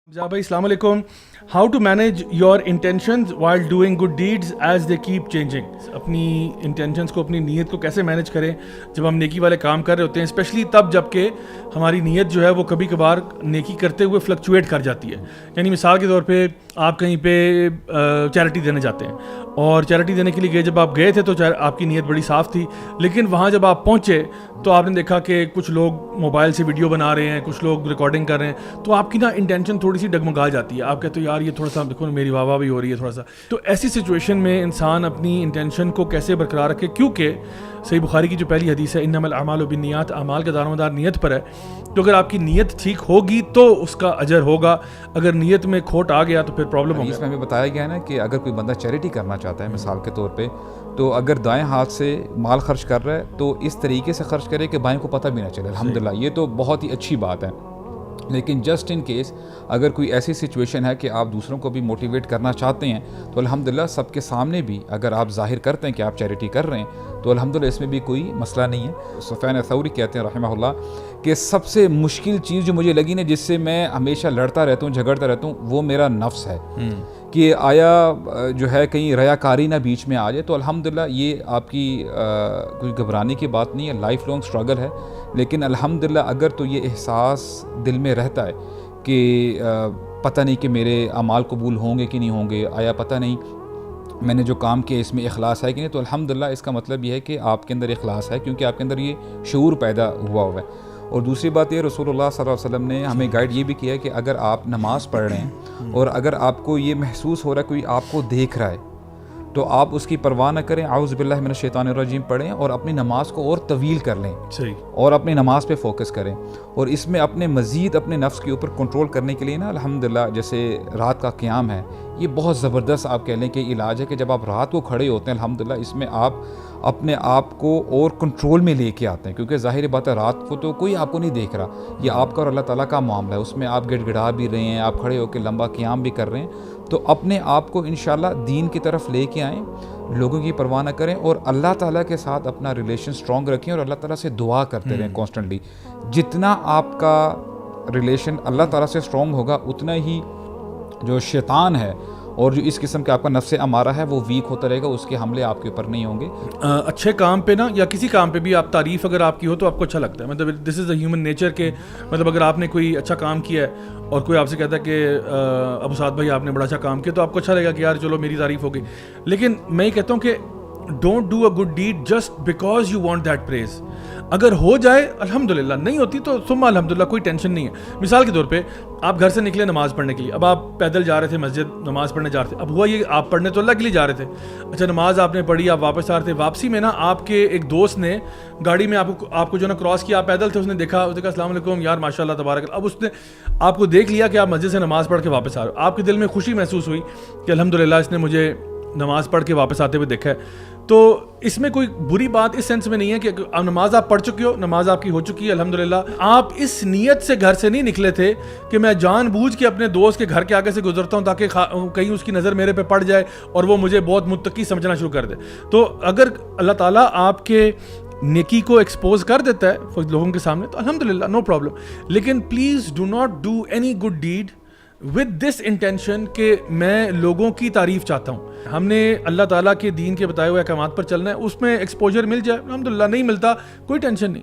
भाई अस्सलाम वालेकुम. How to manage your intentions while doing good deeds as they keep changing. अपनी intentions को, अपनी नीयत को कैसे मैनेज करें जब हम नेकी वाले काम कर रहे होते हैं, स्पेशली तब जबकि हमारी नीयत जो है वो कभी कभार नेकी करते हुए फ्लक्चुएट कर जाती है. यानी मिसाल के तौर पे आप कहीं पे चैरिटी देने जाते हैं और चैरिटी देने के लिए गए, जब आप गए थे तो आपकी नीयत बड़ी साफ़ थी, लेकिन वहाँ जब आप पहुँचे तो आपने देखा कि कुछ लोग मोबाइल से वीडियो बना रहे हैं, कुछ लोग रिकॉर्डिंग कर रहे हैं, तो आपकी ना इंटेंशन थोड़ी सी डगमगा जाती है. आप कहते हो यार ये थोड़ा सा देखो मेरी वाह वाह भी हो रही है थोड़ा सा. तो ऐसी सिचुएशन में इंसान अपनी इंटेंशन को कैसे बरकरार रखे, क्योंकि सही बुखारी की जो पहली हदीस है इन्नमल अमालु बिन्नियात, अमाल का दारोमदार नीयत पर है. तो अगर आपकी नीयत ठीक होगी तो उसका अजर होगा, अगर नीयत में खोट आ गया तो फिर प्रॉब्लम होगी. इसमें हमें बताया गया है ना कि अगर कोई बंदा चैरिटी करना चाहता है मिसाल के तौर पे, तो अगर दाएं हाथ से माल खर्च कर रहा है तो इस तरीके से खर्च करे कि बाएं को पता भी ना चले. अल्हम्दुलिल्लाह, ये तो बहुत ही अच्छी बात है. लेकिन जस्ट इन केस अगर कोई ऐसी सिचुएशन है कि आप दूसरों को भी मोटिवेट करना चाहते हैं तो अल्हम्दुलिल्लाह सबके सामने भी अगर आप ज़ाहिर करते हैं कि आप चैरिटी कर रहे हैं तो अल्हम्दुलिल्लाह इसमें भी कोई मसला नहीं है. सुफ़यान थौरी कहते हैं रहमहुल्लाह कि सबसे मुश्किल चीज़ जो मुझे लगी ना, जिससे मैं हमेशा लड़ता रहता हूँ, झगड़ता रहता हूँ, वो मेरा नफ्स है कि आया जो है कहीं रयाकारी ना बीच में आ जाए. तो अल्हम्दुलिल्लाह ये आपकी कोई घबराने की बात नहीं है, लाइफ लॉन्ग स्ट्रगल है. लेकिन अल्हम्दुलिल्लाह अगर तो ये एहसास दिल में रहता है कि पता नहीं कि मेरे अमाल कबूल होंगे कि नहीं होंगे, आया पता नहीं मैंने जो काम किया इसमें इखलास है कि नहीं, तो अल्हम्दुलिल्लाह इसका मतलब ये है कि आपके अंदर इखलास है, क्योंकि आपके अंदर ये शऊर पैदा हुआ है. और दूसरी बात ये, रसूलुल्लाह सल्लल्लाहु अलैहि वसल्लम ने हमें गाइड ये भी किया है कि अगर आप नमाज़ पढ़ रहे हैं और अगर आपको ये महसूस हो रहा है कोई आपको देख रहा है तो आप उसकी परवाह न करें, आउज़ बिल्लाहि मिनश शैतानिर रजीम पढ़ें और अपनी नमाज को और तवील कर लें. सही. और अपनी नमाज पे फोकस करें. और इसमें अपने मज़ीद अपने नफ्स के ऊपर कंट्रोल करने के लिए ना अल्हम्दुलिल्लाह जैसे रात का क़याम है, ये बहुत ज़बरदस्त आप कह लें कि इलाज है कि जब आप रात को खड़े होते हैं अल्हम्दुलिल्लाह इसमें आप अपने आप को और कंट्रोल में लेके आते हैं, क्योंकि ज़ाहिर बात है रात को तो कोई आपको नहीं देख रहा, ये आपका और अल्लाह ताला का मामला है. उसमें आप गिड़गिड़ा भी रहे हैं, आप खड़े होकर लंबा क़याम भी कर रहे हैं, तो अपने आप को इंशाल्लाह दीन की तरफ लेके आएँ, लोगों की परवाह न करें और अल्लाह ताला के साथ अपना रिलेशन स्ट्रॉन्ग रखें और अल्लाह ताला से दुआ करते रहें कॉन्स्टेंटली. जितना आपका रिलेशन अल्लाह ताला से स्ट्रॉन्ग होगा उतना ही जो शैतान है और जो इस किस्म का आपका नफ्स अमारा है वो वीक होता रहेगा, उसके हमले आपके ऊपर नहीं होंगे. अच्छे काम पे ना या किसी काम पे भी आप तारीफ़ अगर आपकी हो तो आपको अच्छा लगता है. मतलब this is the human nature के, मतलब अगर आपने कोई अच्छा काम किया है और कोई आपसे कहता है कि अबू साद भाई आपने बड़ा अच्छा काम किया, तो आपको अच्छा लगेगा कि यार चलो मेरी तारीफ़ हो गई. लेकिन मैं ये कहता हूँ कि don't do a good deed just because you want that praise. अगर हो जाए अल्हम्दुलिल्लाह, नहीं होती तो सुम्मा अल्हम्दुलिल्लाह, कोई टेंशन नहीं है. मिसाल के तौर पे आप घर से निकले नमाज़ पढ़ने के लिए, अब आप पैदल जा रहे थे मस्जिद नमाज़ पढ़ने जा रहे थे, अब हुआ ये आप पढ़ने तो अल्लाह के लिए जा रहे थे, अच्छा नमाज़ आपने पढ़ी, आप वापस आ रहे थे, वापसी में ना आपके एक दोस्त ने गाड़ी में आपको जो ना क्रॉस किया, आप पैदल थे, उसने देखा अस्सलाम वालेकुम यार माशाल्लाह तबारक. अब उसने आपको देख लिया कि आप मस्जिद से नमाज़ पढ़ के वापस आ रहे हो, आपके दिल में खुशी महसूस हुई कि अल्हम्दुलिल्लाह इसने मुझे नमाज़ पढ़ के वापस आते हुए देखा है. तो इसमें कोई बुरी बात इस सेंस में नहीं है कि नमाज आप पढ़ चुके हो, नमाज आपकी हो चुकी है अल्हम्दुलिल्लाह. आप इस नीयत से घर से नहीं निकले थे कि मैं जानबूझ के अपने दोस्त के घर के आगे से गुजरता हूँ ताकि कहीं उसकी नज़र मेरे पे पड़ जाए और वो मुझे बहुत मुत्तकी समझना शुरू कर दे. तो अगर अल्लाह ताला आपके नेकी को एक्सपोज कर देता है लोगों के सामने तो अल्हम्दुलिल्लाह नो प्रॉब्लम. लेकिन please do not do any good deed with this intention कि मैं लोगों की तारीफ़ चाहता हूँ. हमने अल्लाह ताला के दीन के बताए हुए अहकामात पर चलना है, उसमें एक्सपोजर मिल जाए अल्हम्दुलिल्लाह, नहीं मिलता कोई टेंशन नहीं.